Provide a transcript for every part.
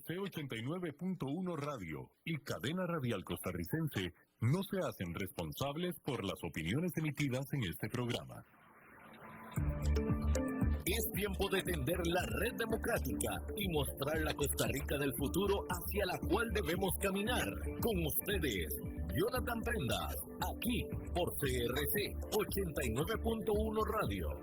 RC 89.1 Radio y Cadena Radial Costarricense no se hacen responsables por las opiniones emitidas en este programa. Es tiempo de tender la red democrática y mostrar la Costa Rica del futuro hacia la cual debemos caminar. Con ustedes, Jonathan Prendas, aquí por CRC 89.1 Radio.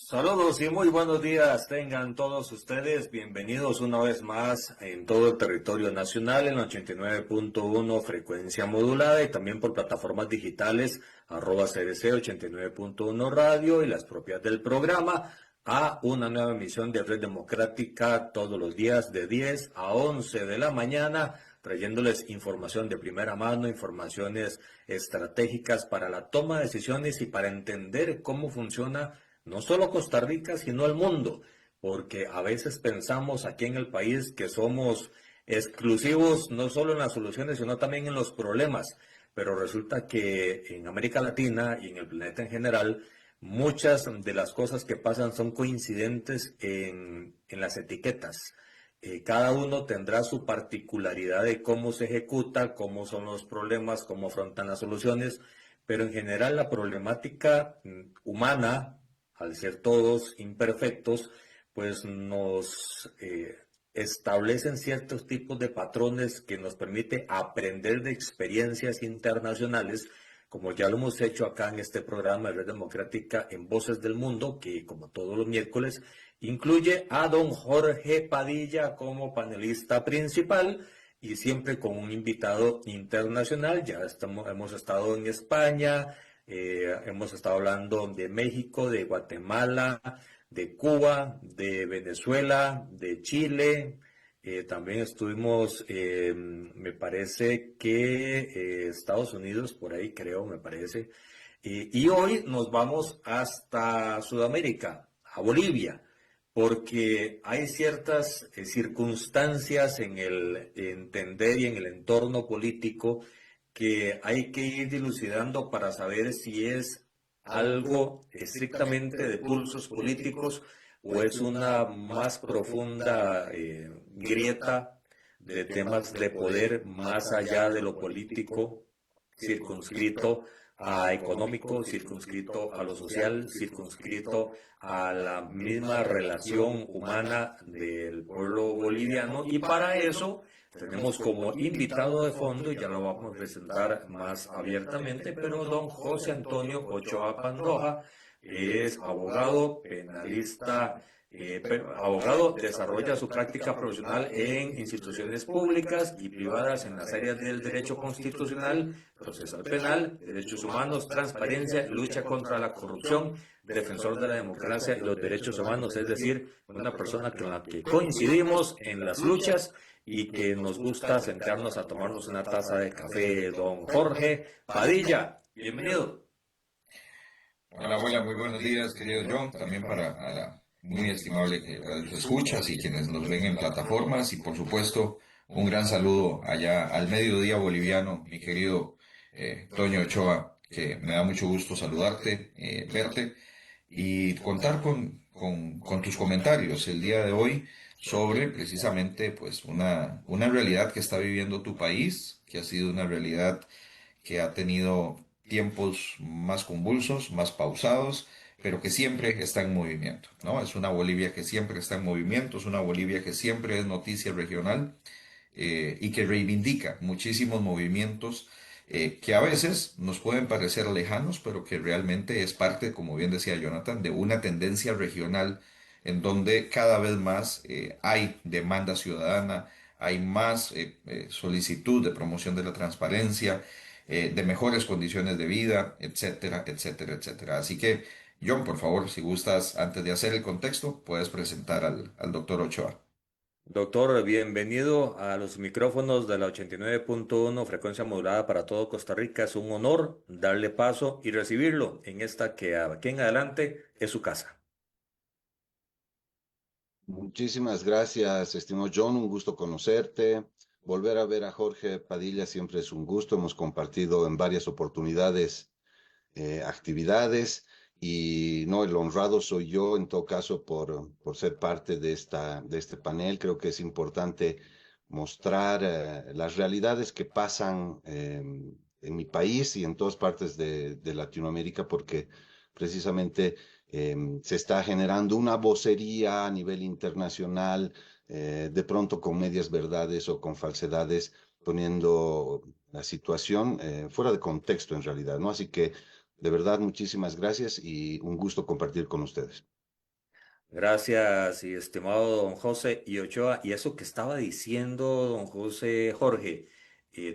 Saludos y muy buenos días tengan todos ustedes. Bienvenidos una vez más en todo el territorio nacional en 89.1 frecuencia modulada y también por plataformas digitales @CRC 89.1 Radio y las propias del programa a una nueva emisión de Red Democrática todos los días de 10 a 11 de la mañana, trayéndoles información de primera mano, informaciones estratégicas para la toma de decisiones y para entender cómo funciona no solo Costa Rica, sino el mundo, porque a veces pensamos aquí en el país que somos exclusivos no solo en las soluciones, sino también en los problemas, pero resulta que en América Latina y en el planeta en general, muchas de las cosas que pasan son coincidentes en las etiquetas. Cada uno tendrá su particularidad de cómo se ejecuta, cómo son los problemas, cómo afrontan las soluciones, pero en general la problemática humana, al ser todos imperfectos, pues nos establecen ciertos tipos de patrones que nos permite aprender de experiencias internacionales, como ya lo hemos hecho acá en este programa de Red Democrática en Voces del Mundo, que como todos los miércoles incluye a don Jorge Padilla como panelista principal y siempre con un invitado internacional. Ya hemos estado en España, hemos estado hablando de México, de Guatemala, de Cuba, de Venezuela, de Chile. También estuvimos, me parece que Estados Unidos, por ahí creo, me parece. Y hoy nos vamos hasta Sudamérica, a Bolivia, porque hay ciertas circunstancias en el entender y en el entorno político que hay que ir dilucidando para saber si es algo estrictamente de pulsos políticos o es una más profunda grieta de temas de poder más allá de lo político, circunscrito a económico, circunscrito a lo social, circunscrito a la misma relación humana del pueblo boliviano. Y para eso tenemos como invitado de fondo, y ya lo vamos a presentar más abiertamente, pero don José Antonio Ochoa Pantoja es abogado, penalista, abogado, desarrolla su práctica profesional en instituciones públicas y privadas en las áreas del derecho constitucional, procesal penal, derechos humanos, transparencia, lucha contra la corrupción, defensor de la democracia y los derechos humanos, es decir, una persona con la que coincidimos en las luchas y que nos gusta sentarnos a tomarnos una taza de café. Don Jorge Padilla, bienvenido. Hola, muy buenos días, querido John, también para a la muy estimable que los escuchas y quienes nos ven en plataformas, y por supuesto un gran saludo allá al mediodía boliviano, mi querido Toño Ochoa, que me da mucho gusto saludarte, verte y contar con tus comentarios el día de hoy sobre precisamente pues una realidad que está viviendo tu país, que ha sido una realidad que ha tenido tiempos más convulsos, más pausados, pero que siempre está en movimiento, ¿no? Es una Bolivia que siempre está en movimiento, es una Bolivia que siempre es noticia regional y que reivindica muchísimos movimientos que a veces nos pueden parecer lejanos, pero que realmente es parte, como bien decía Jonathan, de una tendencia regional en donde cada vez más hay demanda ciudadana, hay más solicitud de promoción de la transparencia, de mejores condiciones de vida, etcétera, etcétera, etcétera. Así que, John, por favor, si gustas, antes de hacer el contexto, puedes presentar al doctor Ochoa. Doctor, bienvenido a los micrófonos de la 89.1 frecuencia modulada para todo Costa Rica. Es un honor darle paso y recibirlo en esta que aquí en adelante es su casa. Muchísimas gracias, estimado John, un gusto conocerte. Volver a ver a Jorge Padilla siempre es un gusto. Hemos compartido en varias oportunidades actividades y no, el honrado soy yo en todo caso por ser parte de este panel. Creo que es importante mostrar las realidades que pasan en mi país y en todas partes de Latinoamérica porque precisamente se está generando una vocería a nivel internacional, de pronto con medias verdades o con falsedades, poniendo la situación fuera de contexto en realidad, ¿no? Así que de verdad, muchísimas gracias y un gusto compartir con ustedes. Gracias, y estimado don José y Ochoa. Y eso que estaba diciendo don José Jorge,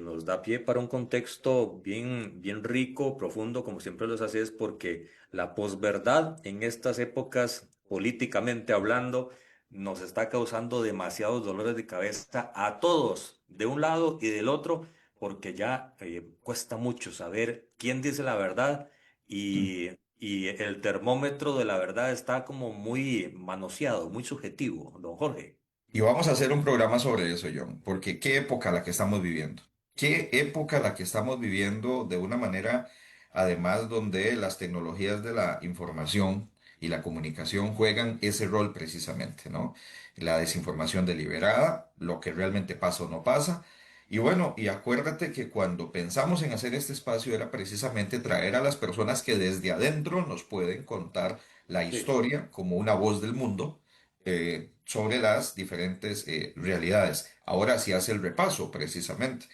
nos da pie para un contexto bien, bien rico, profundo, como siempre los haces, porque la posverdad en estas épocas, políticamente hablando, nos está causando demasiados dolores de cabeza a todos, de un lado y del otro, porque ya cuesta mucho saber quién dice la verdad y el termómetro de la verdad está como muy manoseado, muy subjetivo, don Jorge. Y vamos a hacer un programa sobre eso, John, porque qué época la que estamos viviendo. Qué época la que estamos viviendo de una manera, además, donde las tecnologías de la información y la comunicación juegan ese rol precisamente, ¿no? La desinformación deliberada, lo que realmente pasa o no pasa. Y bueno, y acuérdate que cuando pensamos en hacer este espacio era precisamente traer a las personas que desde adentro nos pueden contar la Sí. historia como una voz del mundo sobre las diferentes realidades. Ahora sí hace el repaso, precisamente.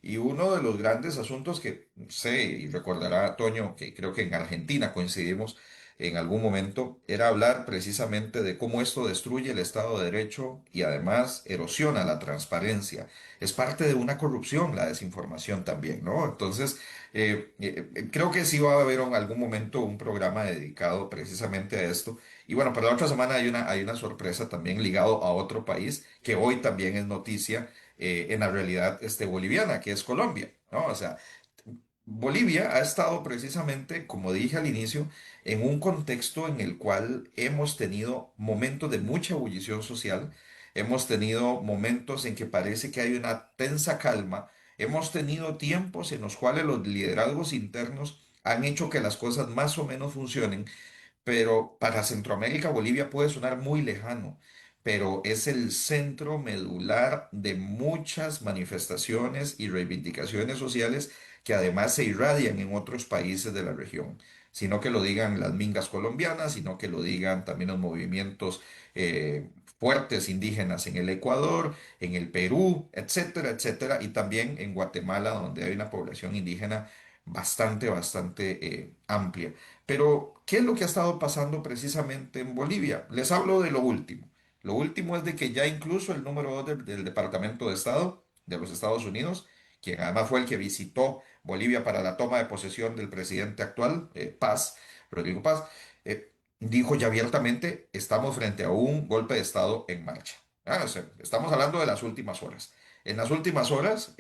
Y uno de los grandes asuntos que sé, y recordará Toño, que creo que en Argentina coincidimos en algún momento, era hablar precisamente de cómo esto destruye el Estado de Derecho y además erosiona la transparencia. Es parte de una corrupción, la desinformación también, ¿no? Entonces, creo que sí va a haber en algún momento un programa dedicado precisamente a esto y bueno, para la otra semana hay una sorpresa también ligado a otro país que hoy también es noticia en la realidad boliviana, que es Colombia, ¿no? O sea, Bolivia ha estado precisamente, como dije al inicio, en un contexto en el cual hemos tenido momentos de mucha ebullición social, hemos tenido momentos en que parece que hay una tensa calma, hemos tenido tiempos en los cuales los liderazgos internos han hecho que las cosas más o menos funcionen, pero para Centroamérica, Bolivia puede sonar muy lejano, pero es el centro medular de muchas manifestaciones y reivindicaciones sociales que además se irradian en otros países de la región. Sino que lo digan las mingas colombianas, sino que lo digan también los movimientos fuertes indígenas en el Ecuador, en el Perú, etcétera, etcétera, y también en Guatemala, donde hay una población indígena bastante amplia. Pero, ¿qué es lo que ha estado pasando precisamente en Bolivia? Les hablo de lo último. Lo último es de que ya incluso el número 2 del Departamento de Estado de los Estados Unidos, quien además fue el que visitó Bolivia para la toma de posesión del presidente actual, Paz, Rodrigo Paz, dijo ya abiertamente, estamos frente a un golpe de Estado en marcha. O sea, estamos hablando de las últimas horas. En las últimas horas,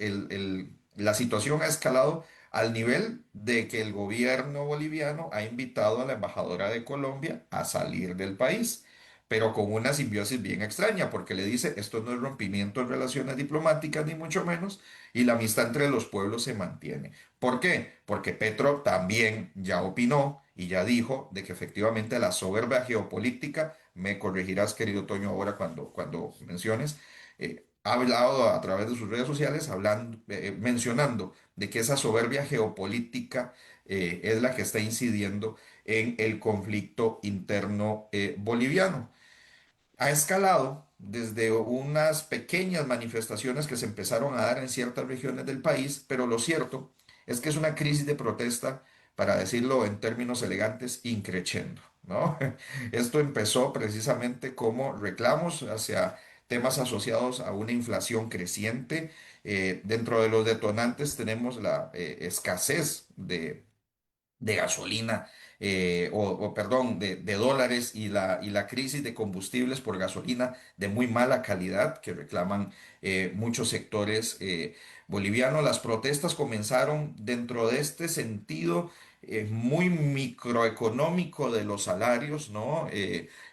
la situación ha escalado al nivel de que el gobierno boliviano ha invitado a la embajadora de Colombia a salir del país, pero con una simbiosis bien extraña, porque le dice, esto no es rompimiento de relaciones diplomáticas, ni mucho menos, y la amistad entre los pueblos se mantiene. ¿Por qué? Porque Petro también ya opinó y ya dijo de que efectivamente la soberbia geopolítica, me corregirás, querido Toño, ahora cuando menciones, ha hablado a través de sus redes sociales, mencionando de que esa soberbia geopolítica es la que está incidiendo en el conflicto interno boliviano. Ha escalado desde unas pequeñas manifestaciones que se empezaron a dar en ciertas regiones del país, pero lo cierto es que es una crisis de protesta, para decirlo en términos elegantes, increciendo, ¿no? Esto empezó precisamente como reclamos hacia temas asociados a una inflación creciente. Dentro de los detonantes tenemos la escasez de gasolina, perdón, de dólares y la crisis de combustibles por gasolina de muy mala calidad que reclaman muchos sectores bolivianos. Las protestas comenzaron dentro de este sentido muy microeconómico de los salarios, ¿no?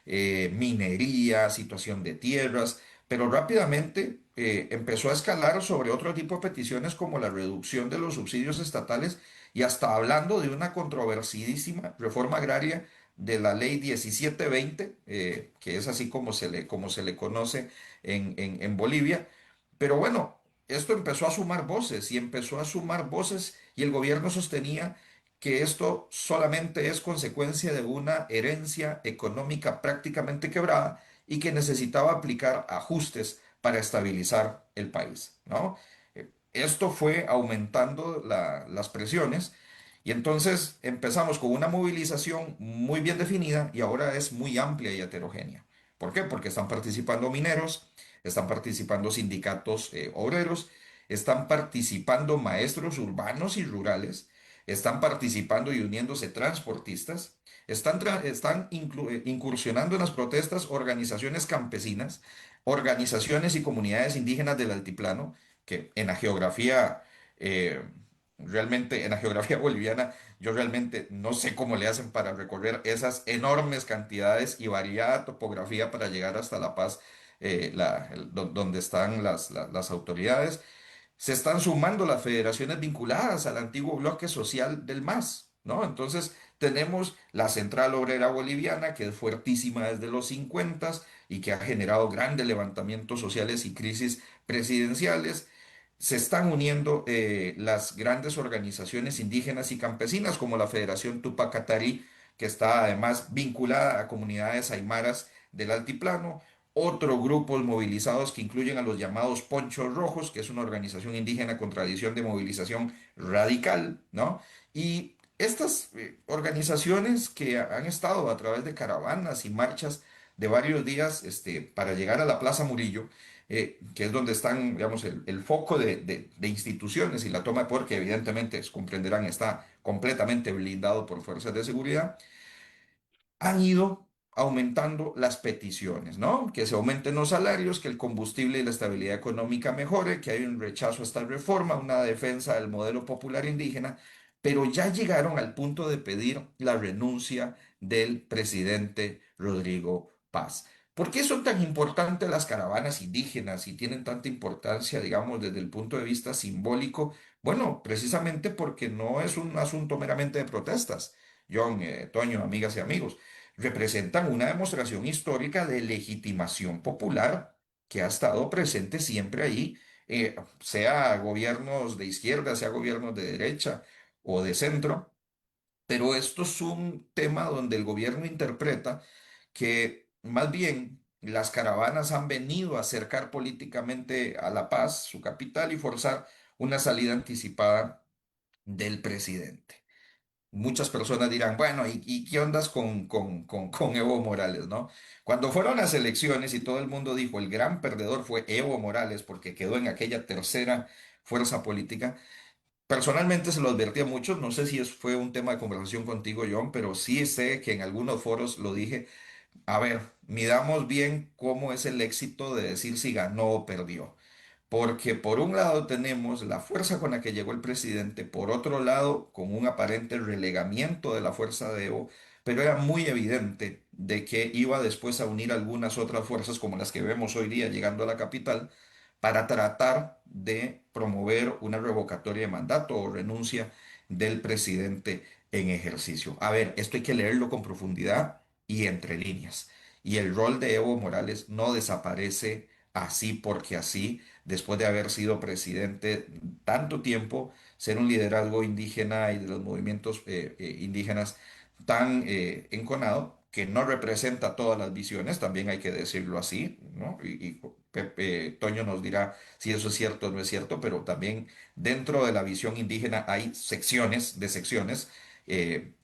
Minería, situación de tierras, pero rápidamente empezó a escalar sobre otro tipo de peticiones como la reducción de los subsidios estatales y hasta hablando de una controversidísima reforma agraria de la ley 1720, que es así como se le conoce en Bolivia. Pero bueno, esto empezó a sumar voces y empezó a sumar voces y el gobierno sostenía que esto solamente es consecuencia de una herencia económica prácticamente quebrada y que necesitaba aplicar ajustes para estabilizar el país, ¿no? Esto fue aumentando las presiones y entonces empezamos con una movilización muy bien definida y ahora es muy amplia y heterogénea. ¿Por qué? Porque están participando mineros, están participando sindicatos obreros, están participando maestros urbanos y rurales, están participando y uniéndose transportistas, están incursionando en las protestas organizaciones campesinas, organizaciones y comunidades indígenas del altiplano, que en la geografía, eh, realmente, en la geografía boliviana, yo realmente no sé cómo le hacen para recorrer esas enormes cantidades y variada topografía para llegar hasta La Paz, donde están las autoridades. Se están sumando las federaciones vinculadas al antiguo bloque social del MAS, ¿no? Entonces tenemos la Central Obrera Boliviana, que es fuertísima desde los 50 y que ha generado grandes levantamientos sociales y crisis presidenciales. Se están uniendo las grandes organizaciones indígenas y campesinas, como la Federación Tupac Katari, que está además vinculada a comunidades aymaras del altiplano, otros grupos movilizados que incluyen a los llamados Ponchos Rojos, que es una organización indígena con tradición de movilización radical, ¿no? Y estas organizaciones que han estado a través de caravanas y marchas de varios días para llegar a la Plaza Murillo, que es donde están, digamos, el foco de instituciones y la toma de poder, que evidentemente, comprenderán, está completamente blindado por fuerzas de seguridad, han ido aumentando las peticiones, ¿no? Que se aumenten los salarios, que el combustible y la estabilidad económica mejore, que hay un rechazo a esta reforma, una defensa del modelo popular indígena, pero ya llegaron al punto de pedir la renuncia del presidente Rodrigo Paz. ¿Por qué son tan importantes las caravanas indígenas y tienen tanta importancia, digamos, desde el punto de vista simbólico? Bueno, precisamente porque no es un asunto meramente de protestas. John, Toño, amigas y amigos, representan una demostración histórica de legitimación popular que ha estado presente siempre ahí, sea gobiernos de izquierda, sea gobiernos de derecha o de centro, pero esto es un tema donde el gobierno interpreta que más bien las caravanas han venido a acercar políticamente a La Paz, su capital, y forzar una salida anticipada del presidente. Muchas personas dirán, bueno, ¿y qué ondas con Evo Morales, no? Cuando fueron las elecciones y todo el mundo dijo, el gran perdedor fue Evo Morales porque quedó en aquella tercera fuerza política, personalmente se lo advertí a muchos, no sé si fue un tema de conversación contigo, John, pero sí sé que en algunos foros lo dije, a ver, midamos bien cómo es el éxito de decir si ganó o perdió. Porque por un lado tenemos la fuerza con la que llegó el presidente, por otro lado con un aparente relegamiento de la fuerza de Evo, pero era muy evidente de que iba después a unir algunas otras fuerzas como las que vemos hoy día llegando a la capital para tratar de promover una revocatoria de mandato o renuncia del presidente en ejercicio. A ver, esto hay que leerlo con profundidad y entre líneas. Y el rol de Evo Morales no desaparece así porque así después de haber sido presidente tanto tiempo, ser un liderazgo indígena y de los movimientos indígenas tan enconado, que no representa todas las visiones, también hay que decirlo así, ¿no? Y Toño nos dirá si eso es cierto o no es cierto, pero también dentro de la visión indígena hay secciones de secciones.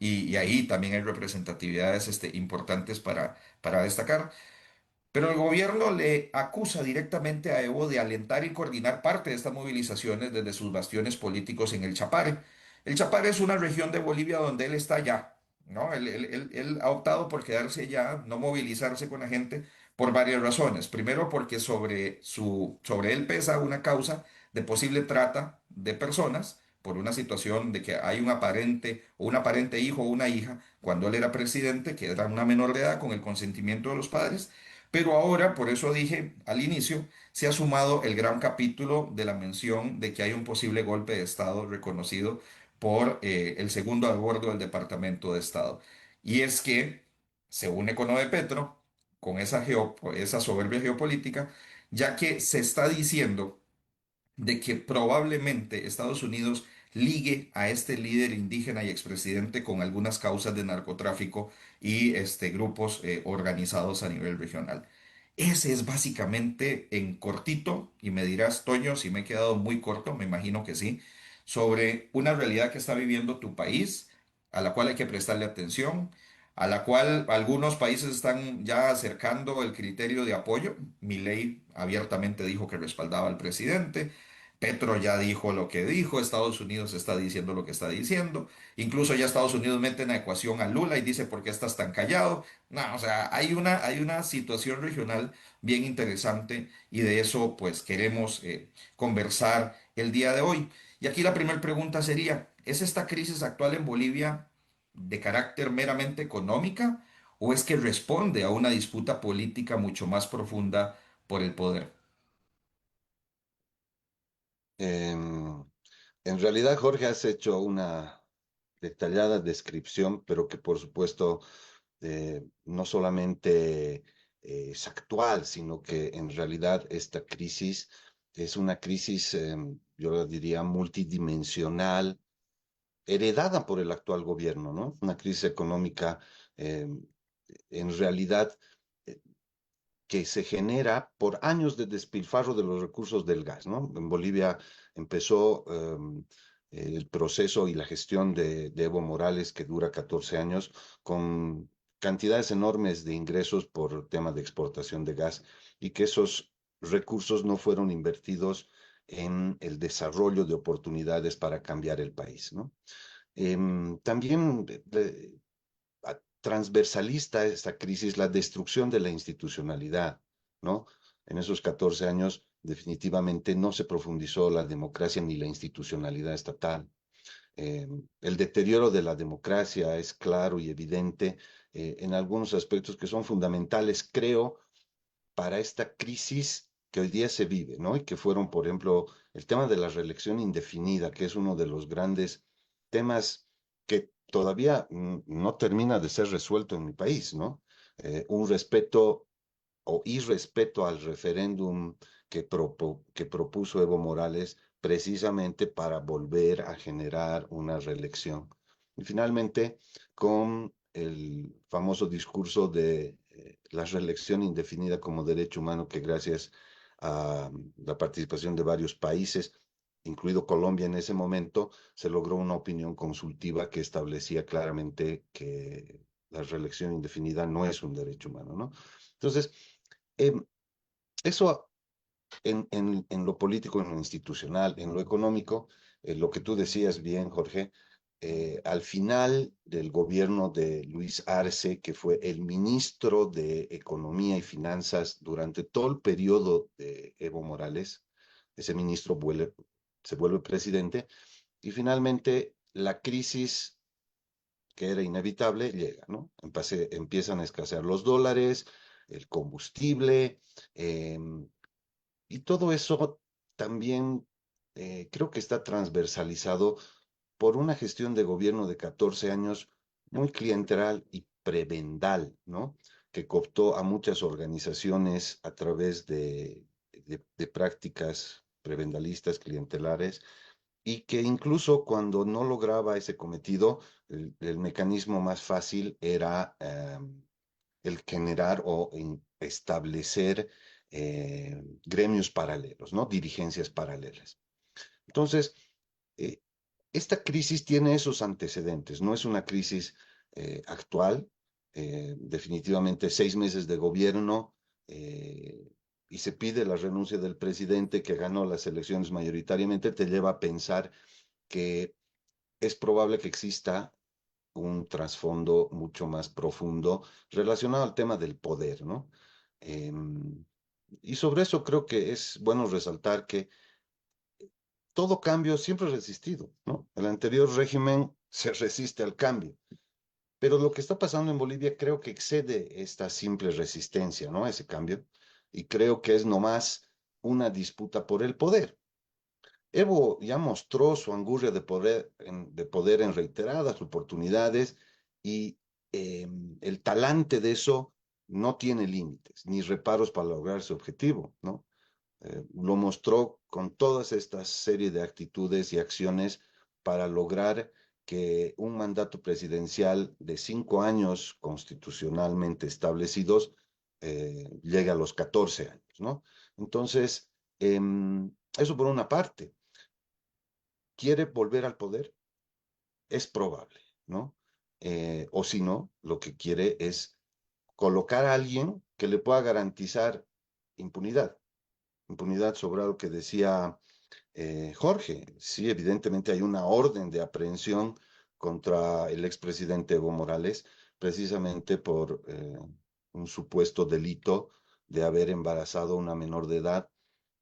Y ahí también hay representatividades importantes para destacar. Pero el gobierno le acusa directamente a Evo de alentar y coordinar parte de estas movilizaciones desde sus bastiones políticos en el Chapare. El Chapare es una región de Bolivia donde él está ya, ¿no? Él ha optado por quedarse ya, no movilizarse con la gente por varias razones. Primero, porque sobre él pesa una causa de posible trata de personas por una situación de que hay un aparente hijo o una hija cuando él era presidente, que era una menor de edad con el consentimiento de los padres, Pero ahora, por eso dije al inicio, se ha sumado el gran capítulo de la mención de que hay un posible golpe de Estado reconocido por el segundo a bordo del Departamento de Estado. Y es que se une con Petro, con esa soberbia geopolítica, ya que se está diciendo de que probablemente Estados Unidos ligue a este líder indígena y expresidente con algunas causas de narcotráfico y grupos organizados a nivel regional. Ese es básicamente en cortito, y me dirás, Toño, si me he quedado muy corto, me imagino que sí, sobre una realidad que está viviendo tu país, a la cual hay que prestarle atención, a la cual algunos países están ya acercando el criterio de apoyo. Milei abiertamente dijo que respaldaba al presidente. Petro ya dijo lo que dijo, Estados Unidos está diciendo lo que está diciendo, incluso ya Estados Unidos mete en la ecuación a Lula y dice, ¿por qué estás tan callado? No, o sea, hay una situación regional bien interesante y de eso pues queremos conversar el día de hoy. Y aquí la primera pregunta sería, ¿es esta crisis actual en Bolivia de carácter meramente económica o es que responde a una disputa política mucho más profunda por el poder? Em, en realidad, Jorge, has hecho una detallada descripción, pero que por supuesto no solamente es actual, sino que en realidad esta crisis es una crisis, yo la diría, multidimensional, heredada por el actual gobierno, ¿no? Una crisis económica en realidad eh, que se genera por años de despilfarro de los recursos del gas, ¿no? En Bolivia empezó el proceso y la gestión de Evo Morales, que dura 14 años, con cantidades enormes de ingresos por tema de exportación de gas y que esos recursos no fueron invertidos en el desarrollo de oportunidades para cambiar el país, ¿no? También transversalista esta crisis, la destrucción de la institucionalidad, ¿no? En esos 14 años definitivamente no se profundizó la democracia ni la institucionalidad estatal. El deterioro de la democracia es claro y evidente en algunos aspectos que son fundamentales, creo, para esta crisis que hoy día se vive, ¿no? Y que fueron, por ejemplo, el tema de la reelección indefinida, que es uno de los grandes temas que todavía no termina de ser resuelto en mi país, ¿no? Un respeto o irrespeto al referéndum que propuso Evo Morales precisamente para volver a generar una reelección. Y finalmente, con el famoso discurso de la reelección indefinida como derecho humano, que gracias a la participación de varios países, incluido Colombia en ese momento, se logró una opinión consultiva que establecía claramente que la reelección indefinida no es un derecho humano, ¿no? Entonces, eh, eso en lo político, en lo institucional, en lo económico, lo que tú decías bien, Jorge, al final del gobierno de Luis Arce, que fue el ministro de Economía y Finanzas durante todo el periodo de Evo Morales, ese ministro se vuelve presidente y finalmente la crisis que era inevitable llega, ¿no? Empiezan a escasear los dólares, el combustible, eh, y todo eso también creo que está transversalizado por una gestión de gobierno de 14 años muy clientelar y prebendal, ¿no? Que cooptó a muchas organizaciones a través de prácticas prebendalistas, clientelares, y que incluso cuando no lograba ese cometido, el mecanismo más fácil era el generar o establecer gremios paralelos, ¿no? Dirigencias paralelas. Entonces, eh, esta crisis tiene esos antecedentes, no es una crisis actual, definitivamente 6 meses de gobierno y se pide la renuncia del presidente que ganó las elecciones mayoritariamente, te lleva a pensar que es probable que exista un trasfondo mucho más profundo relacionado al tema del poder, ¿no? Y sobre eso creo que es bueno resaltar que todo cambio siempre ha resistido, ¿no? El anterior régimen se resiste al cambio, Pero lo que está pasando en Bolivia creo que excede esta simple resistencia, ¿no? Ese cambio. Y creo que es nomás una disputa por el poder. Evo ya mostró su angurria de poder en reiteradas oportunidades y el talante de eso no tiene límites ni reparos para lograr su objetivo, ¿no? Lo mostró con todas estas series de actitudes y acciones para lograr que un mandato presidencial de 5 años constitucionalmente establecidos llegue a los 14 años, ¿no? Entonces, eso por una parte. ¿Quiere volver al poder? Es probable, ¿no? O si no, lo que quiere es colocar a alguien que le pueda garantizar impunidad. Impunidad sobre lo que decía Jorge. Sí, evidentemente hay una orden de aprehensión contra el expresidente Evo Morales, precisamente por un supuesto delito de haber embarazado a una menor de edad,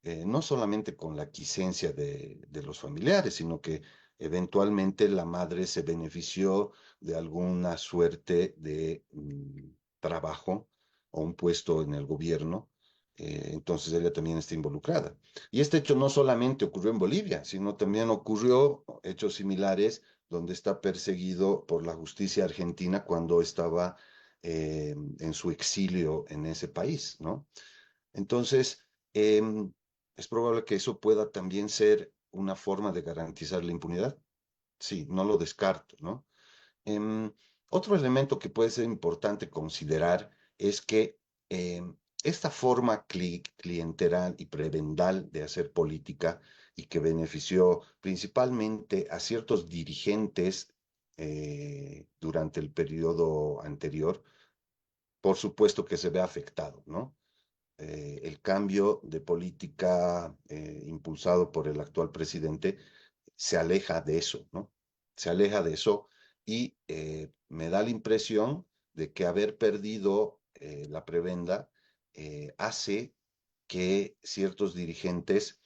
no solamente con la quiescencia de los familiares, sino que eventualmente la madre se benefició de alguna suerte de trabajo o un puesto en el gobierno. Entonces ella también está involucrada. Y este hecho no solamente ocurrió en Bolivia, sino también ocurrió hechos similares donde está perseguido por la justicia argentina cuando estaba en su exilio en ese país, ¿no? Entonces, es probable que eso pueda también ser una forma de garantizar la impunidad. Sí, no lo descarto, ¿no? Em, Otro elemento que puede ser importante considerar es que esta forma clientelar y prebendal de hacer política y que benefició principalmente a ciertos dirigentes durante el periodo anterior, por supuesto que se ve afectado, ¿no? El cambio de política impulsado por el actual presidente se aleja de eso, ¿no? Se aleja de eso y me da la impresión de que haber perdido la prebenda hace que ciertos dirigentes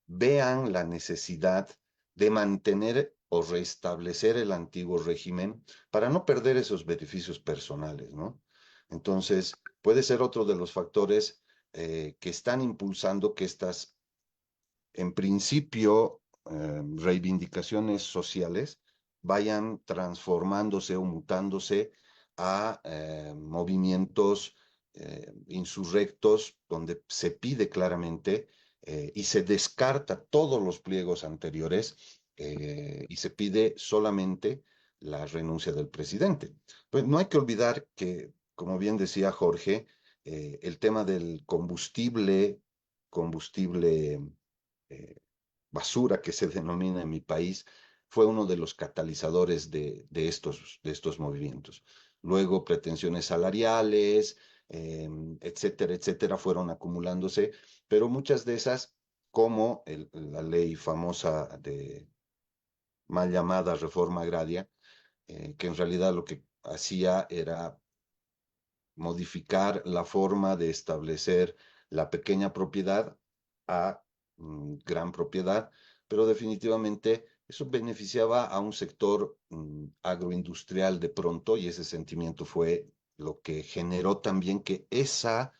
vean la necesidad de mantener o restablecer el antiguo régimen para no perder esos beneficios personales, ¿no? Entonces, puede ser otro de los factores que están impulsando que estas, en principio, reivindicaciones sociales vayan transformándose o mutándose a movimientos insurrectos donde se pide claramente y se descarta todos los pliegos anteriores y se pide solamente la renuncia del presidente. Pues no hay que olvidar que, como bien decía Jorge, el tema del combustible eh, basura que se denomina en mi país, fue uno de los catalizadores de estos movimientos. Luego, pretensiones salariales, etcétera, etcétera, fueron acumulándose, pero muchas de esas, como la ley famosa de mal llamada reforma agraria, que en realidad lo que hacía era modificar la forma de establecer la pequeña propiedad a gran propiedad, pero definitivamente eso beneficiaba a un sector agroindustrial de pronto y ese sentimiento fue lo que generó también que esa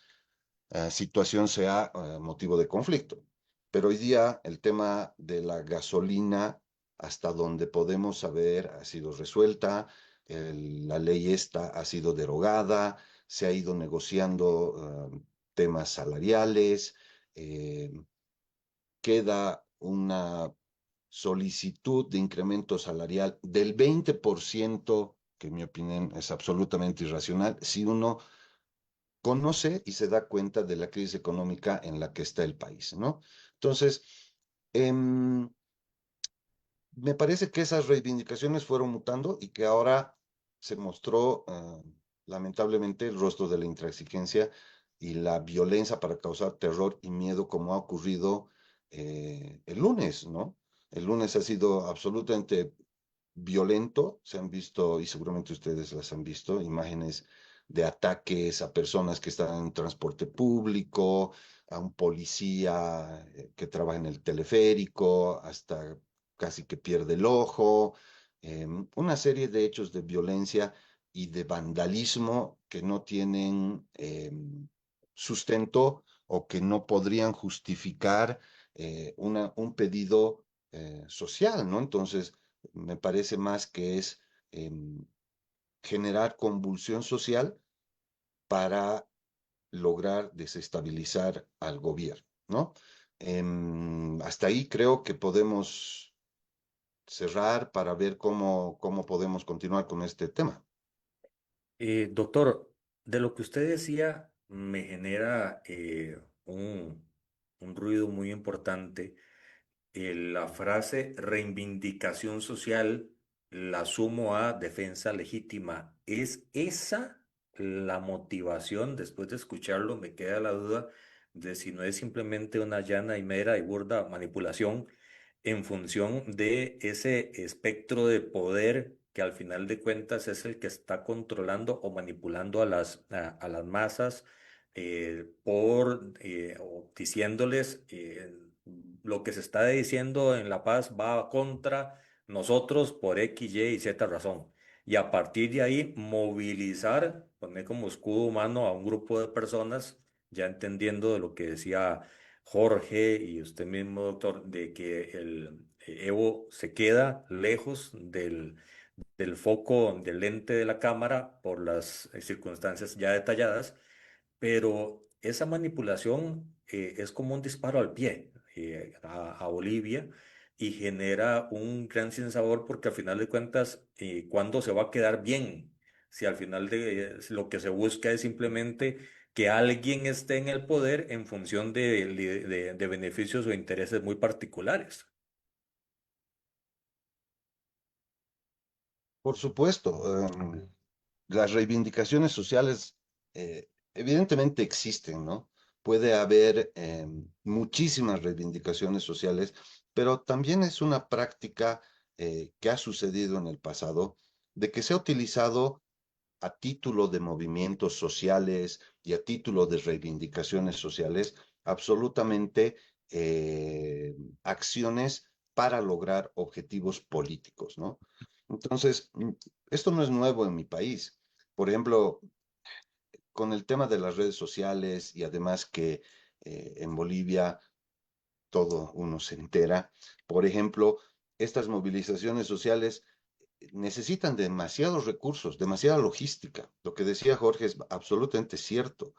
situación sea motivo de conflicto. Pero hoy día el tema de la gasolina, hasta donde podemos saber, ha sido resuelta, la ley esta ha sido derogada, se ha ido negociando temas salariales, eh, queda una solicitud de incremento salarial del 20%, que en mi opinión es absolutamente irracional, si uno conoce y se da cuenta de la crisis económica en la que está el país, ¿no? Entonces, me parece que esas reivindicaciones fueron mutando y que ahora se mostró lamentablemente el rostro de la intransigencia y la violencia para causar terror y miedo como ha ocurrido el lunes, ¿no? El lunes ha sido absolutamente violento, se han visto, y seguramente ustedes las han visto, imágenes de ataques a personas que están en transporte público, a un policía que trabaja en el teleférico, hasta casi que pierde el ojo, una serie de hechos de violencia y de vandalismo que no tienen sustento o que no podrían justificar un pedido social, ¿no? Entonces, me parece más que es generar convulsión social para lograr desestabilizar al gobierno, ¿no? Hasta ahí creo que podemos cerrar para ver cómo podemos continuar con este tema. Doctor, de lo que usted decía me genera un ruido muy importante. La frase reivindicación social la sumo a defensa legítima. ¿Es esa la motivación? Después de escucharlo, me queda la duda de si no es simplemente una llana y mera y burda manipulación en función de ese espectro de poder que al final de cuentas es el que está controlando o manipulando a las masas o diciéndoles lo que se está diciendo en La Paz va contra nosotros por X, Y y Z razón. Y a partir de ahí movilizar, poner como escudo humano a un grupo de personas, ya entendiendo de lo que decía Jorge y usted mismo, doctor, de que el Evo se queda lejos del foco, del lente de la cámara por las circunstancias ya detalladas, pero esa manipulación es como un disparo al pie a Bolivia y genera un gran sinsabor porque al final de cuentas, ¿cuándo se va a quedar bien? Si al final si lo que se busca es simplemente que alguien esté en el poder en función de beneficios o intereses muy particulares. Por supuesto, las reivindicaciones sociales evidentemente existen, ¿no? Puede haber muchísimas reivindicaciones sociales, pero también es una práctica que ha sucedido en el pasado de que se ha utilizado a título de movimientos sociales y a título de reivindicaciones sociales absolutamente acciones para lograr objetivos políticos, ¿no? Entonces, esto no es nuevo en mi país. Por ejemplo, con el tema de las redes sociales y además que en Bolivia todo uno se entera, por ejemplo, estas movilizaciones sociales necesitan demasiados recursos, demasiada logística. Lo que decía Jorge es absolutamente cierto.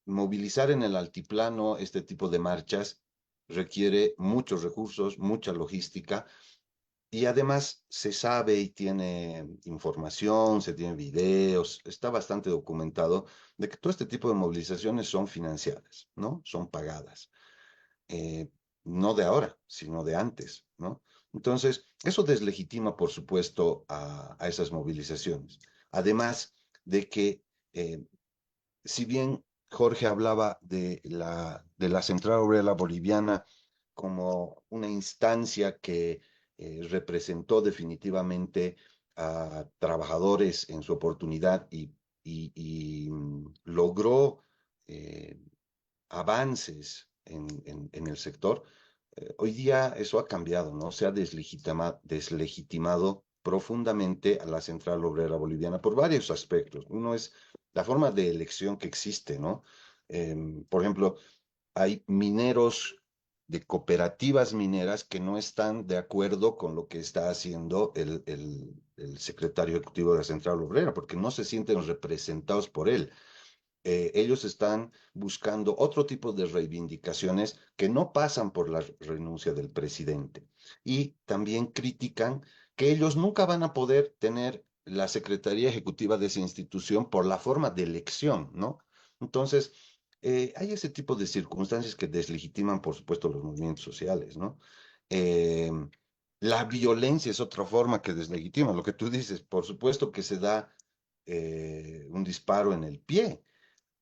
Movilizar en el altiplano este tipo de marchas requiere muchos recursos, mucha logística. Y además se sabe y tiene información, se tiene videos, está bastante documentado de que todo este tipo de movilizaciones son financiadas, ¿no? Son pagadas. Eh, no de ahora, sino de antes, ¿no? Entonces, eso deslegitima, por supuesto, a esas movilizaciones. Además de que, si bien Jorge hablaba de la Central Obrera Boliviana como una instancia que representó definitivamente a trabajadores en su oportunidad y logró eh, avances en el sector, hoy día eso ha cambiado, ¿no? Se ha deslegitimado profundamente a la Central Obrera Boliviana por varios aspectos. Uno es la forma de elección que existe, ¿no? Por ejemplo, hay mineros de cooperativas mineras que no están de acuerdo con lo que está haciendo el secretario ejecutivo de la Central Obrera, porque no se sienten representados por él. Ellos están buscando otro tipo de reivindicaciones que no pasan por la renuncia del presidente. Y también critican que ellos nunca van a poder tener la Secretaría Ejecutiva de esa institución por la forma de elección, ¿no? Entonces, hay ese tipo de circunstancias que deslegitiman, por supuesto, los movimientos sociales, ¿no? Eh, la violencia es otra forma que deslegitima. Lo que tú dices, por supuesto que se da un disparo en el pie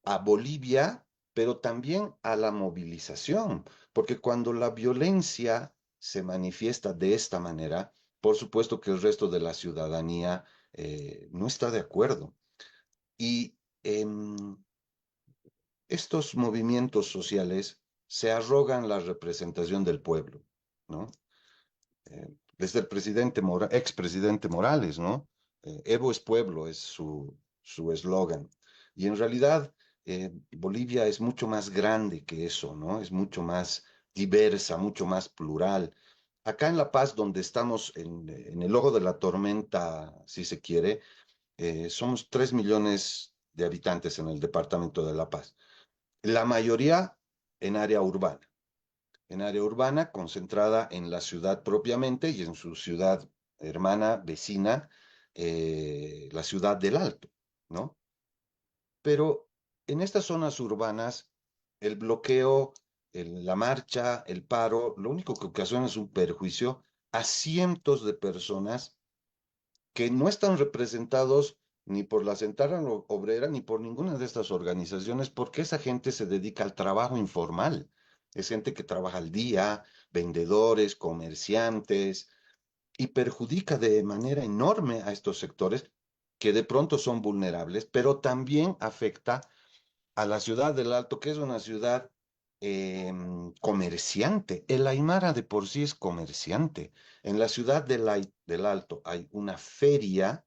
a Bolivia, pero también a la movilización, porque cuando la violencia se manifiesta de esta manera, por supuesto que el resto de la ciudadanía no está de acuerdo. Y estos movimientos sociales se arrogan la representación del pueblo, ¿no? Desde el expresidente Morales, ¿no? Evo es pueblo, es su eslogan. Y en realidad Bolivia es mucho más grande que eso, ¿no? Es mucho más diversa, mucho más plural. Acá en La Paz, donde estamos en el ojo de la tormenta, si se quiere, somos 3 millones de habitantes en el departamento de La Paz. La mayoría en área urbana concentrada en la ciudad propiamente y en su ciudad hermana, vecina, la ciudad del Alto, ¿no? Pero en estas zonas urbanas, el bloqueo, la marcha, el paro, lo único que ocasiona es un perjuicio a cientos de personas que no están representados ni por la Central Obrera ni por ninguna de estas organizaciones, porque esa gente se dedica al trabajo informal. Es gente que trabaja al día, vendedores, comerciantes, y perjudica de manera enorme a estos sectores que de pronto son vulnerables, pero también afecta a la ciudad del Alto, que es una ciudad comerciante. El Aymara de por sí es comerciante. En la ciudad del Alto hay una feria,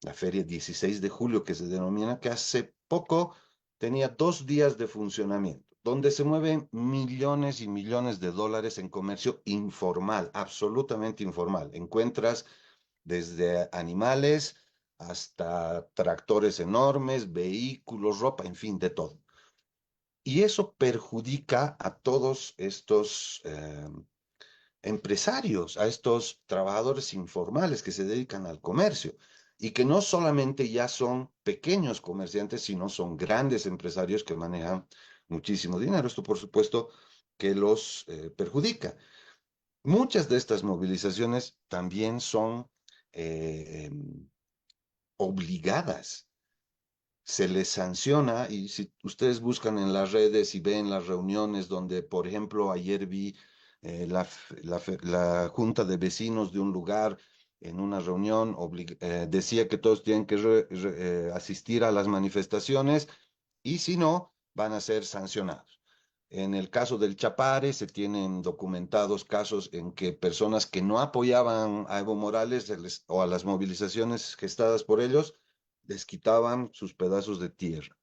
la feria 16 de julio que se denomina, que hace poco tenía 2 días de funcionamiento, donde se mueven millones y millones de dólares en comercio informal, absolutamente informal. Encuentras desde animales hasta tractores enormes, vehículos, ropa, en fin, de todo. Y eso perjudica a todos estos empresarios, a estos trabajadores informales que se dedican al comercio y que no solamente ya son pequeños comerciantes, sino son grandes empresarios que manejan muchísimo dinero. Esto, por supuesto, que los perjudica. Muchas de estas movilizaciones también son eh, obligadas, se les sanciona y si ustedes buscan en las redes y ven las reuniones donde, por ejemplo, ayer vi la junta de vecinos de un lugar en una reunión decía que todos tienen que asistir a las manifestaciones y si no, van a ser sancionados. En el caso del Chapare, se tienen documentados casos en que personas que no apoyaban a Evo Morales o a las movilizaciones gestadas por ellos, les quitaban sus pedazos de tierra.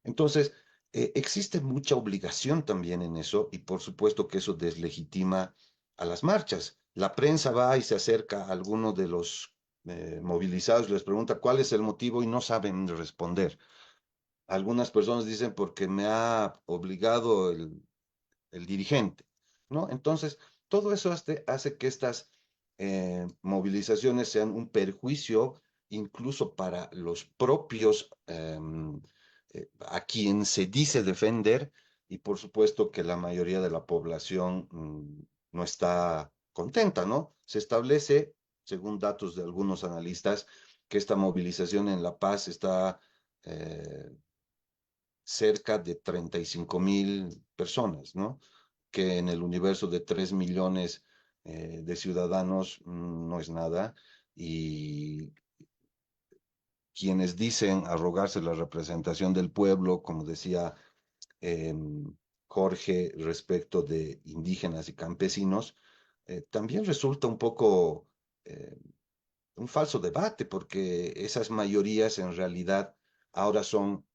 Entonces, existe mucha obligación también en eso y por supuesto que eso deslegitima a las marchas. La prensa va y se acerca a alguno de los movilizados, les pregunta cuál es el motivo y no saben responder. Algunas personas dicen porque me ha obligado el dirigente, ¿no? Entonces, todo eso hace que estas movilizaciones sean un perjuicio incluso para los propios a quien se dice defender y por supuesto que la mayoría de la población no está contenta, ¿no? Se establece, según datos de algunos analistas, que esta movilización en La Paz está cerca de 35.000 personas, ¿no? Que en el universo de 3 millones de ciudadanos no es nada. Y quienes dicen arrogarse la representación del pueblo, como decía eh, Jorge respecto de indígenas y campesinos, también resulta un poco un falso debate, porque esas mayorías en realidad ahora son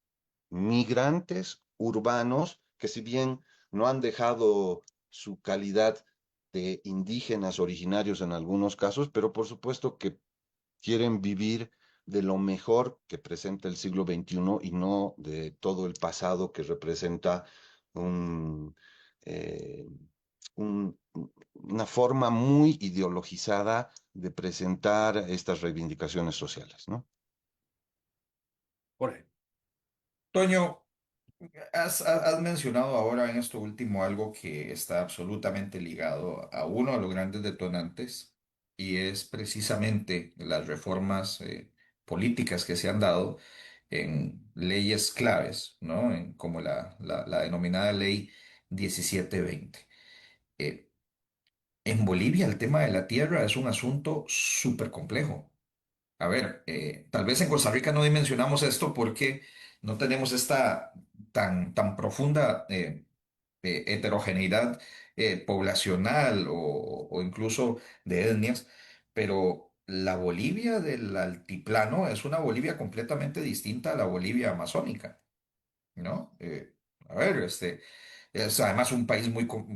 migrantes urbanos que si bien no han dejado su calidad de indígenas originarios en algunos casos, pero por supuesto que quieren vivir de lo mejor que presenta el siglo XXI y no de todo el pasado que representa un, eh, una forma muy ideologizada de presentar estas reivindicaciones sociales, ¿no? Jorge. Toño, has mencionado ahora en esto último algo que está absolutamente ligado a uno de los grandes detonantes y es precisamente las reformas políticas que se han dado en leyes claves, ¿no? Como la denominada ley 1720. Eh, en Bolivia el tema de la tierra es un asunto súper complejo. A ver, tal vez en Costa Rica no dimensionamos esto porque no tenemos esta tan profunda heterogeneidad poblacional o incluso de etnias, pero la Bolivia del altiplano es una Bolivia completamente distinta a la Bolivia amazónica, ¿no? A ver, es además un país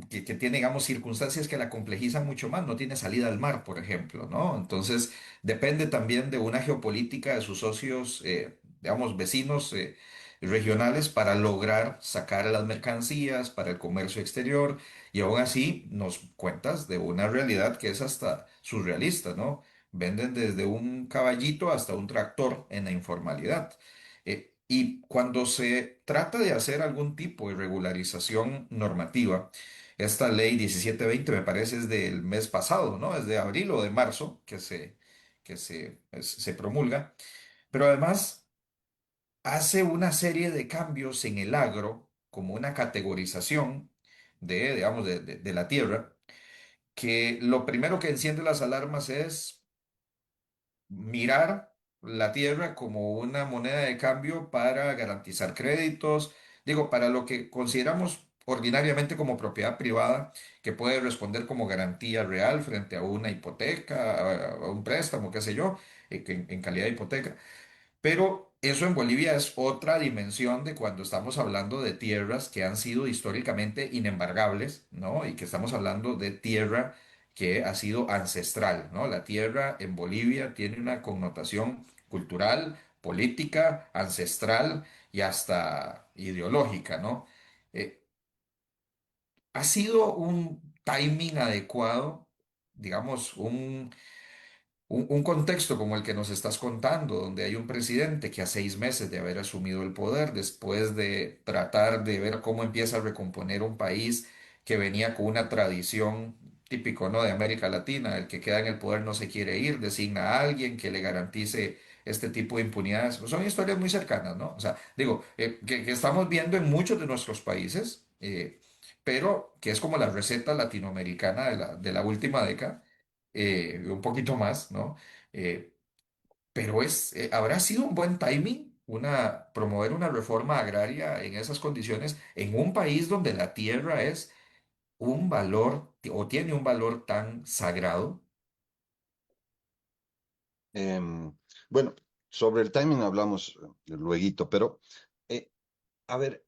que tiene, digamos, circunstancias que la complejizan mucho más. No tiene salida al mar, por ejemplo, ¿no? Entonces, depende también de una geopolítica de sus socios, digamos, vecinos regionales para lograr sacar las mercancías para el comercio exterior. Y aún así nos cuentas de una realidad que es hasta surrealista, ¿no? Venden desde un caballito hasta un tractor en la informalidad. Y cuando se trata de hacer algún tipo de regularización normativa, esta ley 1720 me parece es del mes pasado, ¿no? Es de abril o de marzo que se promulga, pero además hace una serie de cambios en el agro, como una categorización digamos, de la tierra, que lo primero que enciende las alarmas es mirar la tierra como una moneda de cambio para garantizar créditos, digo, para lo que consideramos ordinariamente como propiedad privada, que puede responder como garantía real frente a una hipoteca, a un préstamo, qué sé yo, que en calidad de hipoteca. Pero eso en Bolivia es otra dimensión de cuando estamos hablando de tierras que han sido históricamente inembargables, ¿no? Y que estamos hablando de tierra que ha sido ancestral, ¿no? La tierra en Bolivia tiene una connotación cultural, política, ancestral y hasta ideológica, ¿no? Eh, ha sido un timing adecuado, digamos, un contexto como el que nos estás contando, donde hay un presidente que a 6 meses de haber asumido el poder, después de tratar de ver cómo empieza a recomponer un país que venía con una tradición típico, ¿no? De América Latina, el que queda en el poder no se quiere ir, designa a alguien que le garantice este tipo de impunidades. Son historias muy cercanas, ¿no? O sea, digo, que estamos viendo en muchos de nuestros países, pero que es como la receta latinoamericana de la última década, un poquito más, ¿no? Eh, pero habrá sido un buen timing promover una reforma agraria en esas condiciones en un país donde la tierra es un valor o tiene un valor tan sagrado. Em, bueno, sobre el timing hablamos lueguito, pero eh, a ver,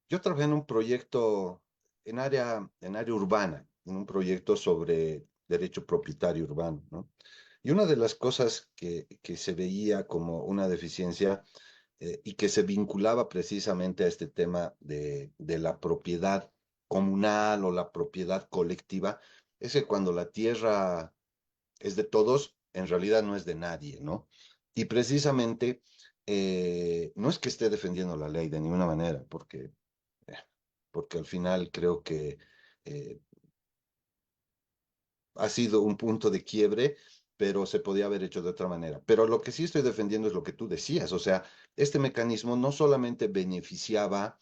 yo trabajé en un proyecto en área urbana, en un proyecto sobre derecho propietario urbano, ¿no? Y una de las cosas que se veía como una deficiencia y que se vinculaba precisamente a este tema de la propiedad comunal o la propiedad colectiva, es que cuando la tierra es de todos, en realidad no es de nadie, ¿no? Y precisamente no es que esté defendiendo la ley de ninguna manera, eh, porque al final creo que eh, ha sido un punto de quiebre, pero se podía haber hecho de otra manera. Pero lo que sí estoy defendiendo es lo que tú decías, o sea, este mecanismo no solamente beneficiaba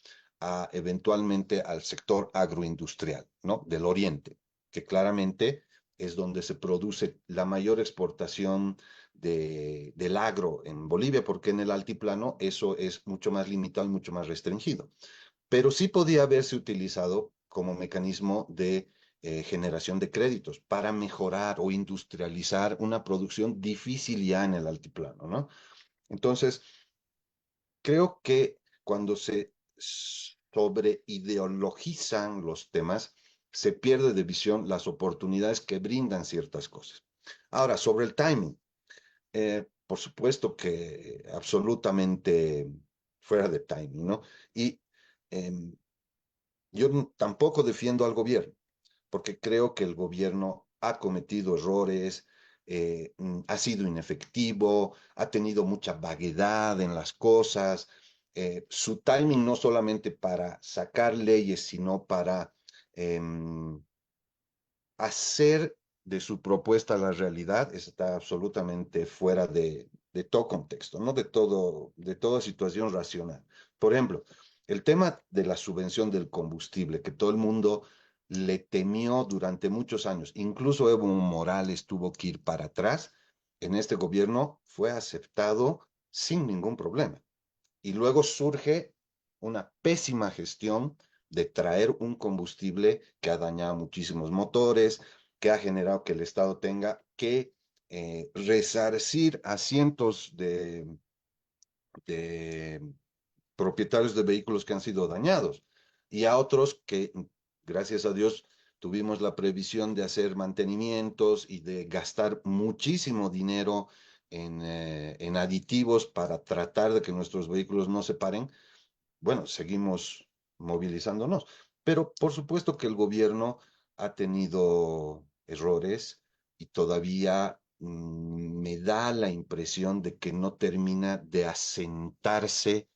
eventualmente al sector agroindustrial, ¿no? Del oriente, que claramente es donde se produce la mayor exportación del agro en Bolivia, porque en el altiplano eso es mucho más limitado y mucho más restringido. Pero sí podía haberse utilizado como mecanismo de generación de créditos para mejorar o industrializar una producción difícil ya en el altiplano, ¿no? Entonces, creo que cuando se sobreideologizan los temas, se pierde de visión las oportunidades que brindan ciertas cosas. Ahora, sobre el timing, por supuesto que absolutamente fuera de timing, ¿no? Y em, yo tampoco defiendo al gobierno, porque creo que el gobierno ha cometido errores, ha sido inefectivo, ha tenido mucha vaguedad en las cosas. Su timing no solamente para sacar leyes, sino para em, hacer de su propuesta la realidad, está absolutamente fuera de todo contexto, ¿no? De toda situación racional. Por ejemplo, el tema de la subvención del combustible, que todo el mundo le temió durante muchos años, incluso Evo Morales tuvo que ir para atrás, en este gobierno fue aceptado sin ningún problema. Y luego surge una pésima gestión de traer un combustible que ha dañado muchísimos motores, que ha generado que el Estado tenga que resarcir a cientos de propietarios de vehículos que han sido dañados y a otros que, gracias a Dios, tuvimos la previsión de hacer mantenimientos y de gastar muchísimo dinero en aditivos para tratar de que nuestros vehículos no se paren. Bueno, seguimos movilizándonos, pero por supuesto que el gobierno ha tenido errores y todavía me da la impresión de que no termina de asentarse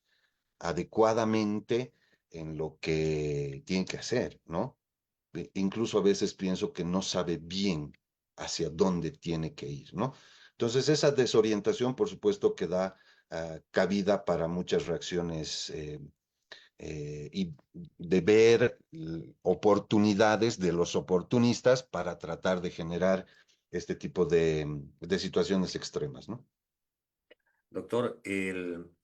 adecuadamente en lo que tiene que hacer, ¿no? Incluso a veces pienso que no sabe bien hacia dónde tiene que ir, ¿no? Entonces, esa desorientación, por supuesto, que da cabida para muchas reacciones y de ver oportunidades de los oportunistas para tratar de generar este tipo de situaciones extremas, ¿no? Doctor,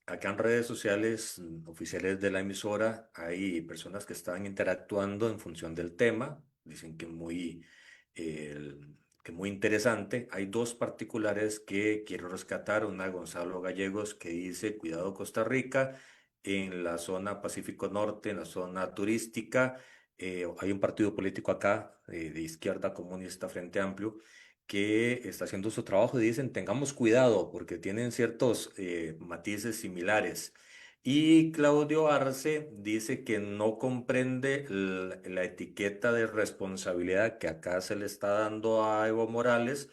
acá en redes sociales oficiales de la emisora hay personas que están interactuando en función del tema, dicen que muy interesante. Hay dos particulares que quiero rescatar, una Gonzalo Gallegos que dice, cuidado Costa Rica, en la zona Pacífico Norte, en la zona turística, hay un partido político acá de izquierda comunista Frente Amplio que está haciendo su trabajo y dicen tengamos cuidado porque tienen ciertos matices similares. Y Claudio Arce dice que no comprende la etiqueta de responsabilidad que acá se le está dando a Evo Morales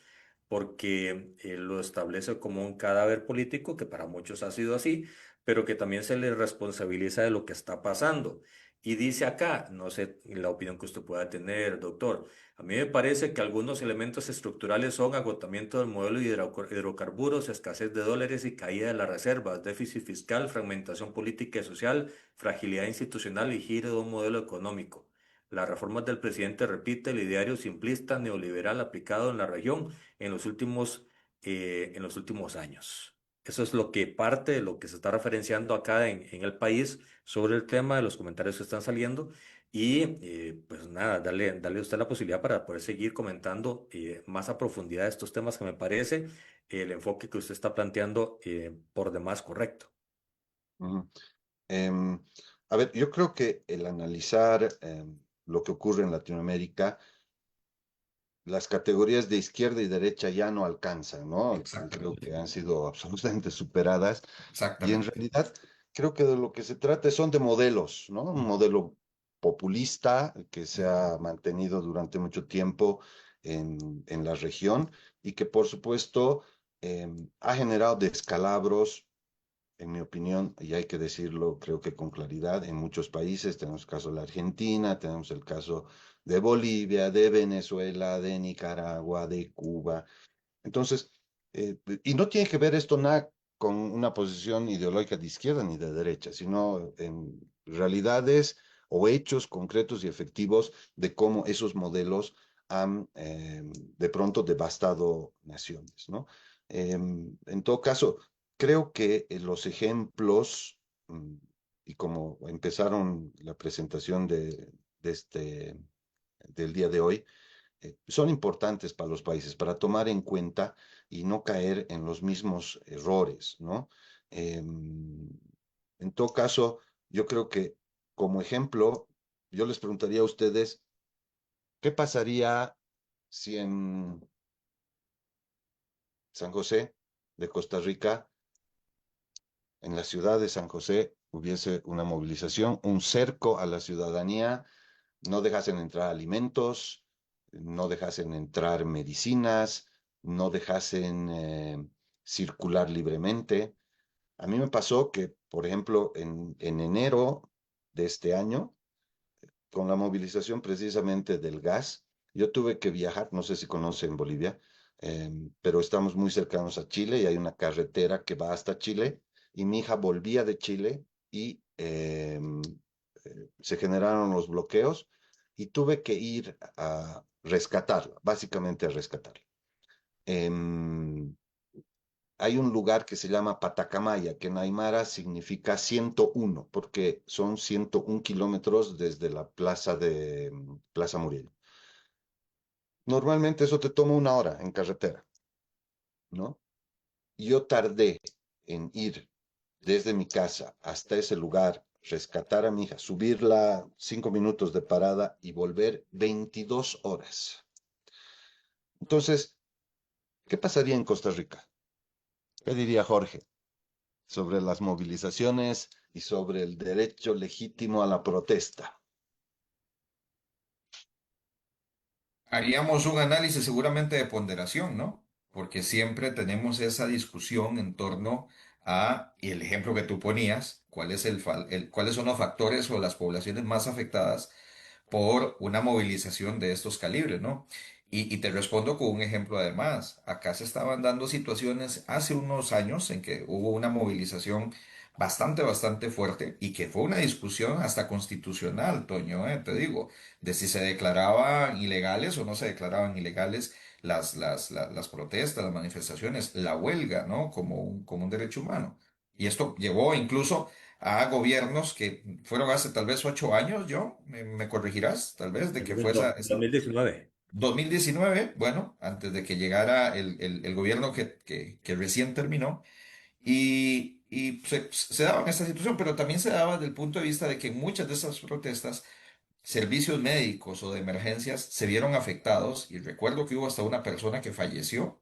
porque lo establece como un cadáver político, que para muchos ha sido así, pero que también se le responsabiliza de lo que está pasando. Y dice acá, no sé la opinión que usted pueda tener, doctor, a mí me parece que algunos elementos estructurales son agotamiento del modelo de hidrocarburos, escasez de dólares y caída de las reservas, déficit fiscal, fragmentación política y social, fragilidad institucional y giro de un modelo económico. Las reformas del presidente repite el ideario simplista neoliberal aplicado en la región en los últimos años. Eso es lo que parte de lo que se está referenciando acá en el país sobre el tema de los comentarios que están saliendo. Y pues nada, darle a usted la posibilidad para poder seguir comentando más a profundidad estos temas que me parece el enfoque que usted está planteando por demás correcto. Ujú. Em, a ver, yo creo que el analizar lo que ocurre en Latinoamérica, las categorías de izquierda y derecha ya no alcanzan, ¿no? Creo Exactamente, que han sido absolutamente superadas y en exactamente. realidad creo que de lo que se trata son de modelos, ¿no? Un modelo populista que se ha mantenido durante mucho tiempo en la región y que por supuesto ha generado descalabros en mi opinión, y hay que decirlo, creo que con claridad, en muchos países, tenemos el caso de la Argentina, tenemos el caso de Bolivia, de Venezuela, de Nicaragua, de Cuba. Entonces, y no tiene que ver esto nada con una posición ideológica de izquierda ni de derecha, sino en realidades o hechos concretos y efectivos de cómo esos modelos han de pronto devastado naciones, ¿no? En todo caso, creo que los ejemplos, y como empezaron la presentación de del día de hoy, son importantes para los países, para tomar en cuenta y no caer en los mismos errores, ¿no? En todo caso, yo creo que como ejemplo, yo les preguntaría a ustedes, ¿qué pasaría si en San José de Costa Rica, en la ciudad de San José, hubiese una movilización, un cerco a la ciudadanía, no dejasen entrar alimentos, no dejasen entrar medicinas, no dejasen circular libremente? A mí me pasó que, por ejemplo, en enero de este año, con la movilización precisamente del gas, yo tuve que viajar, no sé si conocen Bolivia, pero estamos muy cercanos a Chile y hay una carretera que va hasta Chile y mi hija volvía de Chile y se generaron los bloqueos y tuve que ir a rescatarla, básicamente a rescatarla. Em, Hay un lugar que se llama Patacamaya, que en Aymara significa 101, porque son 101 kilómetros desde la plaza de Plaza Murillo. Normalmente eso te toma una hora en carretera. ¿no? Yo tardé en ir desde mi casa hasta ese lugar, rescatar a mi hija, subirla 5 minutos de parada y volver 22 horas. Entonces, ¿qué pasaría en Costa Rica? ¿Qué diría Jorge sobre las movilizaciones y sobre el derecho legítimo a la protesta? Haríamos un análisis seguramente de ponderación, ¿no? Porque siempre tenemos esa discusión en torno a, y el ejemplo que tú ponías, cuáles son los factores o las poblaciones más afectadas por una movilización de estos calibres, ¿no? Y te respondo con un ejemplo además. Acá se estaban dando situaciones hace unos años en que hubo una movilización bastante fuerte y que fue una discusión hasta constitucional, Toño, te digo, de si se declaraban ilegales o no se declaraban ilegales las protestas, las manifestaciones, la huelga, ¿no? Como un derecho humano. Y esto llevó incluso a gobiernos que fueron hace tal vez 8 años, yo, me corregirás, tal vez, de que fue esa, 2019. 2019, bueno, antes de que llegara el gobierno que recién terminó, y se daba en esta situación, pero también se daba desde el punto de vista de que en muchas de esas protestas, servicios médicos o de emergencias se vieron afectados, y recuerdo que hubo hasta una persona que falleció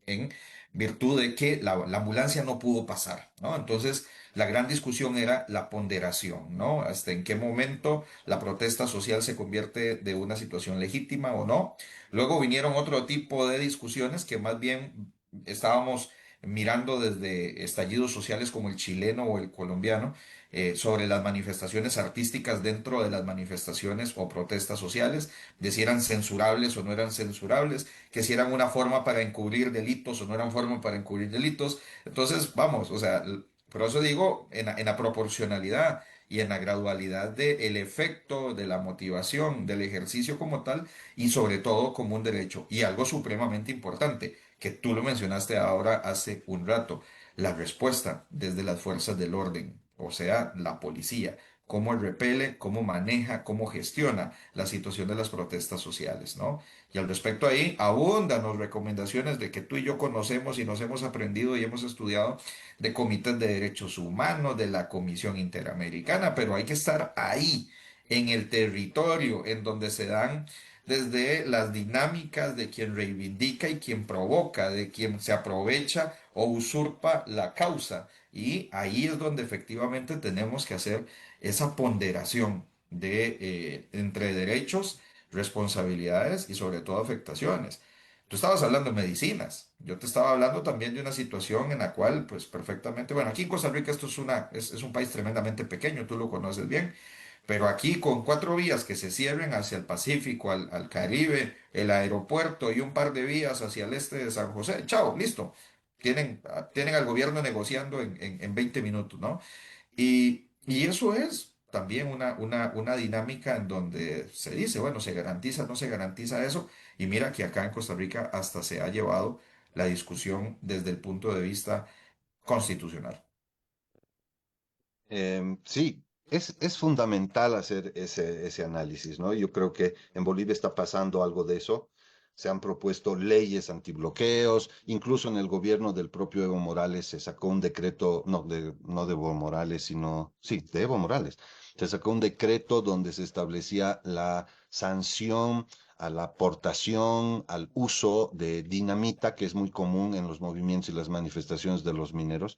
en virtud de que la ambulancia no pudo pasar, ¿no? Entonces, la gran discusión era la ponderación, ¿no? Hasta en qué momento la protesta social se convierte de una situación legítima o no. Luego vinieron otro tipo de discusiones que más bien estábamos mirando desde estallidos sociales como el chileno o el colombiano, sobre las manifestaciones artísticas dentro de las manifestaciones o protestas sociales, de si eran censurables o no eran censurables, que si eran una forma para encubrir delitos o no eran forma para encubrir delitos. Entonces, vamos, o sea, por eso digo, en la proporcionalidad y en la gradualidad del efecto, de la motivación, del ejercicio como tal, y sobre todo como un derecho. Y algo supremamente importante, que tú lo mencionaste ahora hace un rato, la respuesta desde las fuerzas del orden, o sea, la policía, cómo repele, cómo maneja, cómo gestiona la situación de las protestas sociales, ¿no? Y al respecto ahí abundan las recomendaciones de que tú y yo conocemos y nos hemos aprendido y hemos estudiado de comités de derechos humanos, de la Comisión Interamericana, pero hay que estar ahí, en el territorio, en donde se dan desde las dinámicas de quien reivindica y quien provoca, de quien se aprovecha o usurpa la causa. Y ahí es donde efectivamente tenemos que hacer esa ponderación entre derechos, responsabilidades y sobre todo afectaciones. Tú estabas hablando de medicinas. Yo te estaba hablando también de una situación en la cual, pues perfectamente, bueno, aquí en Costa Rica esto es un país tremendamente pequeño, tú lo conoces bien, pero aquí con 4 vías que se cierren hacia el Pacífico, al Caribe, el aeropuerto y un par de vías hacia el este de San José, chao, listo. Tienen al gobierno negociando en 20 minutos, ¿no? Y eso es también una dinámica en donde se dice, bueno, se garantiza, no se garantiza eso. Y mira que acá en Costa Rica hasta se ha llevado la discusión desde el punto de vista constitucional. Sí, es fundamental hacer ese análisis, ¿no? Yo creo que en Bolivia está pasando algo de eso. Se han propuesto leyes antibloqueos, incluso en el gobierno del propio Evo Morales se sacó un decreto, no de Evo Morales, sino, sí, de Evo Morales. Se sacó un decreto donde se establecía la sanción a la aportación, al uso de dinamita, que es muy común en los movimientos y las manifestaciones de los mineros.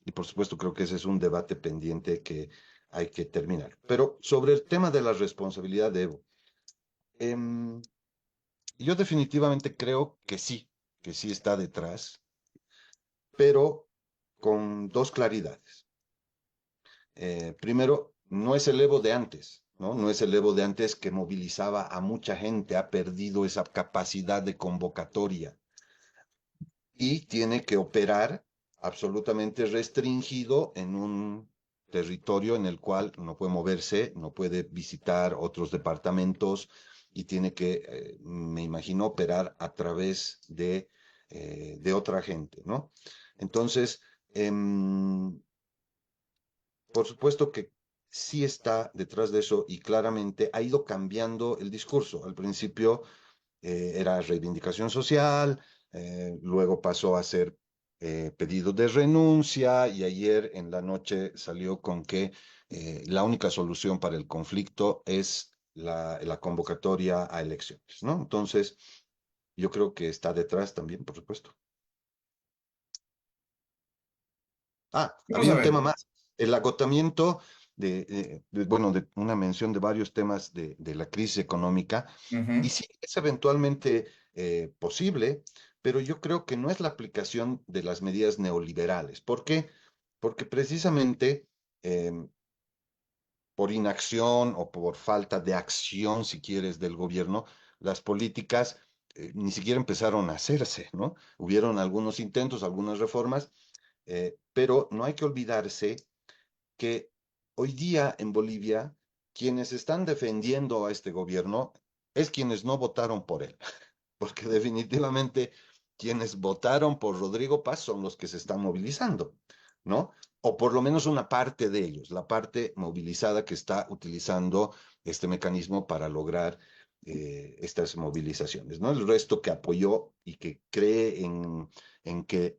Y por supuesto, creo que ese es un debate pendiente que hay que terminar. Pero sobre el tema de la responsabilidad de Evo, em, yo definitivamente creo que sí está detrás, pero con dos claridades. Primero, no es el Evo de antes, ¿no? No es el Evo de antes que movilizaba a mucha gente, ha perdido esa capacidad de convocatoria y tiene que operar absolutamente restringido en un territorio en el cual no puede moverse, no puede visitar otros departamentos y tiene que, me imagino, operar a través de otra gente, ¿no? Entonces, por supuesto que sí está detrás de eso y claramente ha ido cambiando el discurso. Al principio era reivindicación social, luego pasó a ser pedido de renuncia y ayer en la noche salió con que la única solución para el conflicto es la convocatoria a elecciones, ¿no? Entonces, yo creo que está detrás también, por supuesto. Vamos Había a un tema ver. más, el agotamiento bueno, de una mención de varios temas de la crisis económica, y Ujú. sí, es eventualmente posible, pero yo creo que no es la aplicación de las medidas neoliberales. ¿Por qué? Porque precisamente por inacción o por falta de acción, si quieres, del gobierno, las políticas ni siquiera empezaron a hacerse, ¿no? Hubieron algunos intentos, algunas reformas, pero no hay que olvidarse que hoy día en Bolivia quienes están defendiendo a este gobierno es quienes no votaron por él, porque definitivamente quienes votaron por Rodrigo Paz son los que se están movilizando, ¿no? O por lo menos una parte de ellos, la parte movilizada que está utilizando este mecanismo para lograr estas movilizaciones, ¿no? El resto que apoyó y que cree en que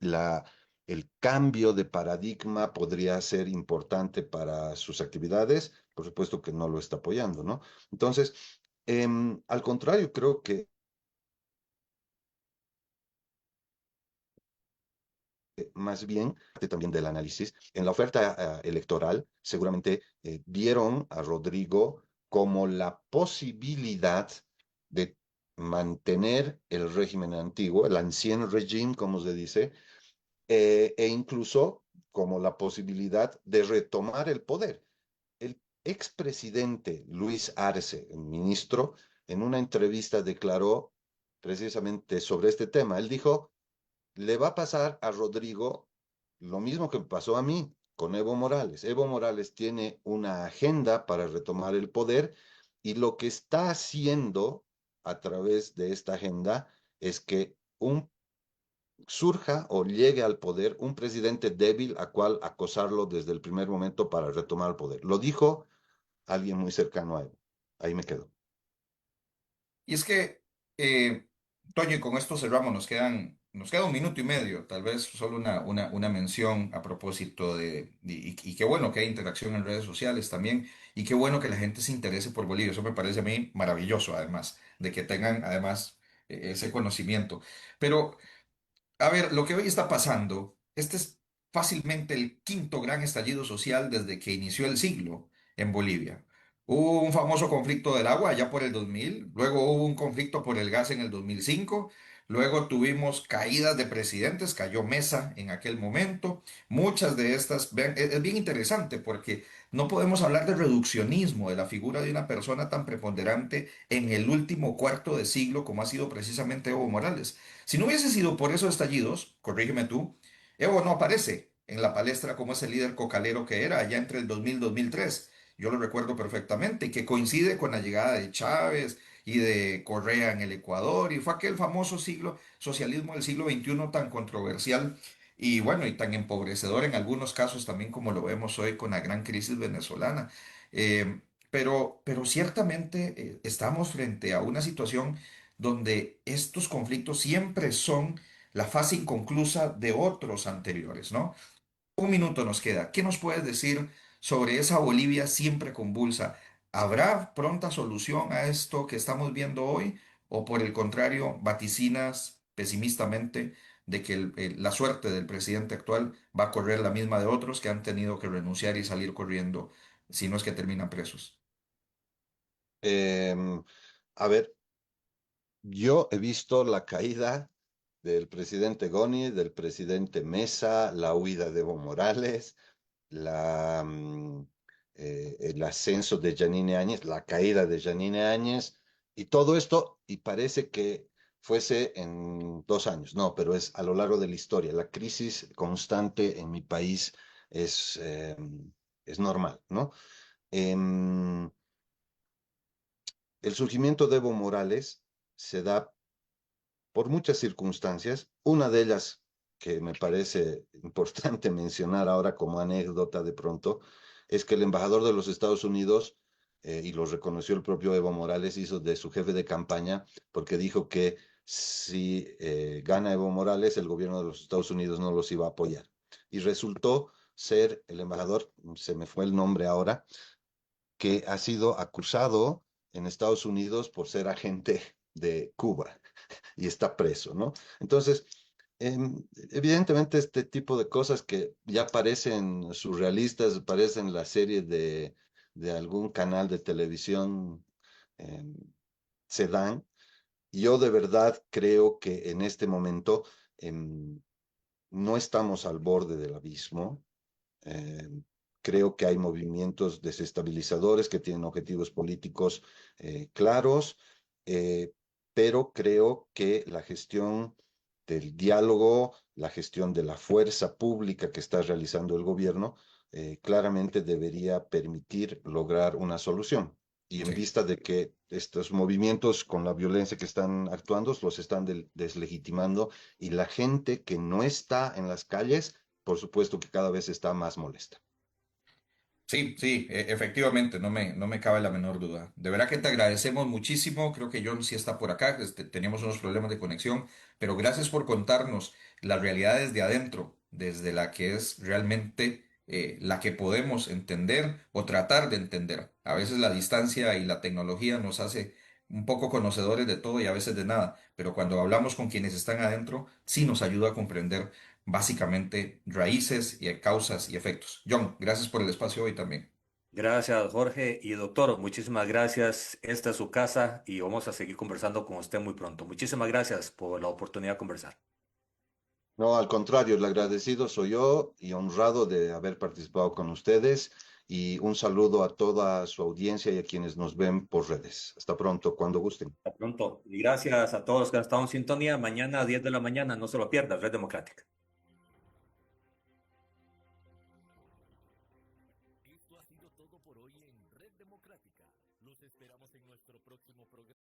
el cambio de paradigma podría ser importante para sus actividades, por supuesto que no lo está apoyando, ¿no? Entonces, al contrario, creo que más bien también del análisis, en la oferta electoral seguramente vieron a Rodrigo como la posibilidad de mantener el régimen antiguo, el ancien regime, como se dice, e incluso como la posibilidad de retomar el poder. El expresidente Luis Arce, el ministro, en una entrevista declaró precisamente sobre este tema. Él dijo, le va a pasar a Rodrigo lo mismo que pasó a mí con Evo Morales. Evo Morales tiene una agenda para retomar el poder y lo que está haciendo a través de esta agenda es que surja o llegue al poder un presidente débil a cual acosarlo desde el primer momento para retomar el poder. Lo dijo alguien muy cercano a él. Ahí me quedo. Y es que, eh, Toño, y con esto cerramos, nos queda un minuto y medio, tal vez solo una mención a propósito y qué bueno que hay interacción en redes sociales también, y qué bueno que la gente se interese por Bolivia, eso me parece a mí maravilloso, además, de que tengan además ese conocimiento. Pero a ver, lo que hoy está pasando, este es fácilmente el quinto gran estallido social desde que inició el siglo en Bolivia. Hubo un famoso conflicto del agua allá por el 2000, luego hubo un conflicto por el gas en el 2005, luego tuvimos caídas de presidentes, cayó Mesa en aquel momento. Muchas de estas, vean, es bien interesante porque no podemos hablar de reduccionismo de la figura de una persona tan preponderante en el último cuarto de siglo como ha sido precisamente Evo Morales. Si no hubiese sido por esos estallidos, corrígeme tú, Evo no aparece en la palestra como ese líder cocalero que era allá entre el 2000 y 2003. Yo lo recuerdo perfectamente, y que coincide con la llegada de Chávez y de Correa en el Ecuador, y fue aquel famoso socialismo del siglo XXI tan controversial y bueno, y tan empobrecedor en algunos casos también como lo vemos hoy con la gran crisis venezolana. Pero ciertamente estamos frente a una situación donde estos conflictos siempre son la fase inconclusa de otros anteriores, ¿no? Un minuto nos queda. ¿Qué nos puedes decir sobre esa Bolivia siempre convulsa? ¿Habrá pronta solución a esto que estamos viendo hoy? ¿O por el contrario, vaticinas pesimistamente de que la suerte del presidente actual va a correr la misma de otros que han tenido que renunciar y salir corriendo, si no es que terminan presos? Em, a ver, yo he visto la caída del presidente Goni, del presidente Mesa, la huida de Evo Morales, el ascenso de Yanine Áñez, la caída de Yanine Áñez, y todo esto, y parece que fuese en 2 años, no, pero es a lo largo de la historia. La crisis constante en mi país es normal, ¿no? Em, el surgimiento de Evo Morales se da por muchas circunstancias. Una de ellas que me parece importante mencionar ahora como anécdota de pronto, es que el embajador de los Estados Unidos, y lo reconoció el propio Evo Morales, hizo de su jefe de campaña porque dijo que si gana Evo Morales, el gobierno de los Estados Unidos no los iba a apoyar. Y resultó ser el embajador, se me fue el nombre ahora, que ha sido acusado en Estados Unidos por ser agente de Cuba y está preso, ¿no? Entonces, evidentemente este tipo de cosas que ya parecen surrealistas, parecen la serie de algún canal de televisión, em, se dan. Yo de verdad creo que en este momento no estamos al borde del abismo. Eh, Creo que hay movimientos desestabilizadores que tienen objetivos políticos claros, eh, pero creo que la gestión del diálogo, la gestión de la fuerza pública que está realizando el gobierno, claramente debería permitir lograr una solución. Y en Sí. vista de que estos movimientos con la violencia que están actuando los están deslegitimando y la gente que no está en las calles, por supuesto que cada vez está más molesta. Sí, sí, efectivamente, no me cabe la menor duda. De verdad que te agradecemos muchísimo. Creo que John sí está por acá. Teníamos unos problemas de conexión, pero gracias por contarnos las realidades de adentro, desde la que es realmente la que podemos entender o tratar de entender. A veces la distancia y la tecnología nos hace un poco conocedores de todo y a veces de nada, pero cuando hablamos con quienes están adentro, sí nos ayuda a comprender básicamente raíces y causas y efectos. John, gracias por el espacio hoy también. Gracias, Jorge. Y doctor, muchísimas gracias. Esta es su casa y vamos a seguir conversando con usted muy pronto. Muchísimas gracias por la oportunidad de conversar. No, al contrario, el agradecido soy yo y honrado de haber participado con ustedes y un saludo a toda su audiencia y a quienes nos ven por redes. Hasta pronto, cuando gusten. Hasta pronto. Y gracias a todos los que han estado en sintonía. Mañana a 10 de la mañana, no se lo pierda, Red Democrática. Esto ha sido todo por hoy en Red Democrática. Los esperamos en nuestro próximo programa.